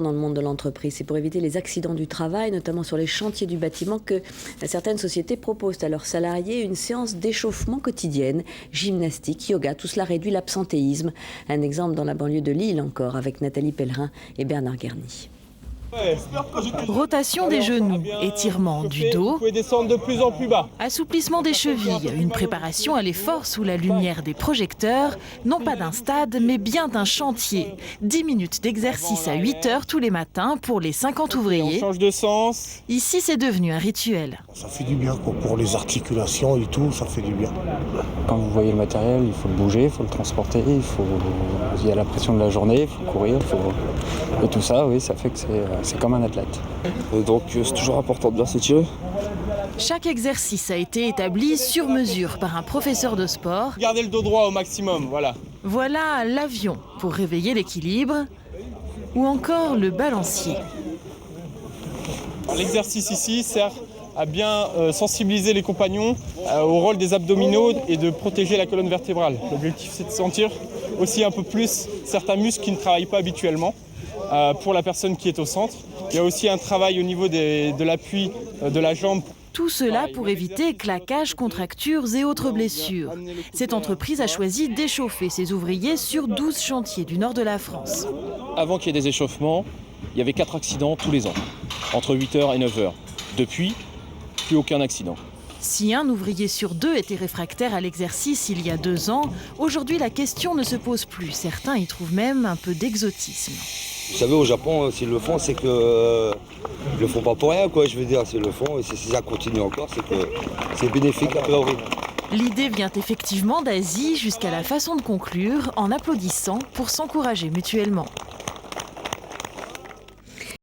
Dans le monde de l'entreprise, c'est pour éviter les accidents du travail, notamment sur les chantiers du bâtiment, que certaines sociétés proposent à leurs salariés une séance d'échauffement quotidienne, gymnastique, yoga, tout cela réduit l'absentéisme. Un exemple dans la banlieue de Lille encore, avec Nathalie Pellerin et Bernard Guerny. Rotation des genoux, étirement du dos, vous pouvez descendre de plus en plus bas. Assouplissement des chevilles, une préparation à l'effort sous la lumière des projecteurs, non pas d'un stade mais bien d'un chantier. 10 minutes d'exercice à 8 heures tous les matins pour les 50 ouvriers. On change de sens. Ici c'est devenu un rituel. Ça fait du bien quoi, pour les articulations et tout, ça fait du bien. Quand vous voyez le matériel, il faut le bouger, il faut le transporter, il y a la pression de la journée, il faut courir, et tout ça, oui, ça fait que c'est comme un athlète. Donc c'est toujours important de bien s'étirer. Chaque exercice a été établi sur mesure par un professeur de sport. Gardez le dos droit au maximum, voilà. Voilà l'avion pour réveiller l'équilibre ou encore le balancier. L'exercice ici sert à bien sensibiliser les compagnons au rôle des abdominaux et de protéger la colonne vertébrale. L'objectif c'est de sentir aussi un peu plus certains muscles qui ne travaillent pas habituellement pour la personne qui est au centre. Il y a aussi un travail au niveau de l'appui de la jambe. Tout cela pour éviter claquages, contractures et autres blessures. Cette entreprise a choisi d'échauffer ses ouvriers sur 12 chantiers du nord de la France. Avant qu'il y ait des échauffements, il y avait 4 accidents tous les ans, entre 8h et 9h. Depuis, plus aucun accident. Si un ouvrier sur 2 était réfractaire à l'exercice il y a 2 ans, aujourd'hui la question ne se pose plus. Certains y trouvent même un peu d'exotisme. Vous savez, au Japon, s'ils le font, c'est que ils le font pas pour rien, quoi. Je veux dire, s'ils le font et si ça continue encore, c'est que c'est bénéfique a priori. L'idée vient effectivement d'Asie jusqu'à la façon de conclure en applaudissant pour s'encourager mutuellement.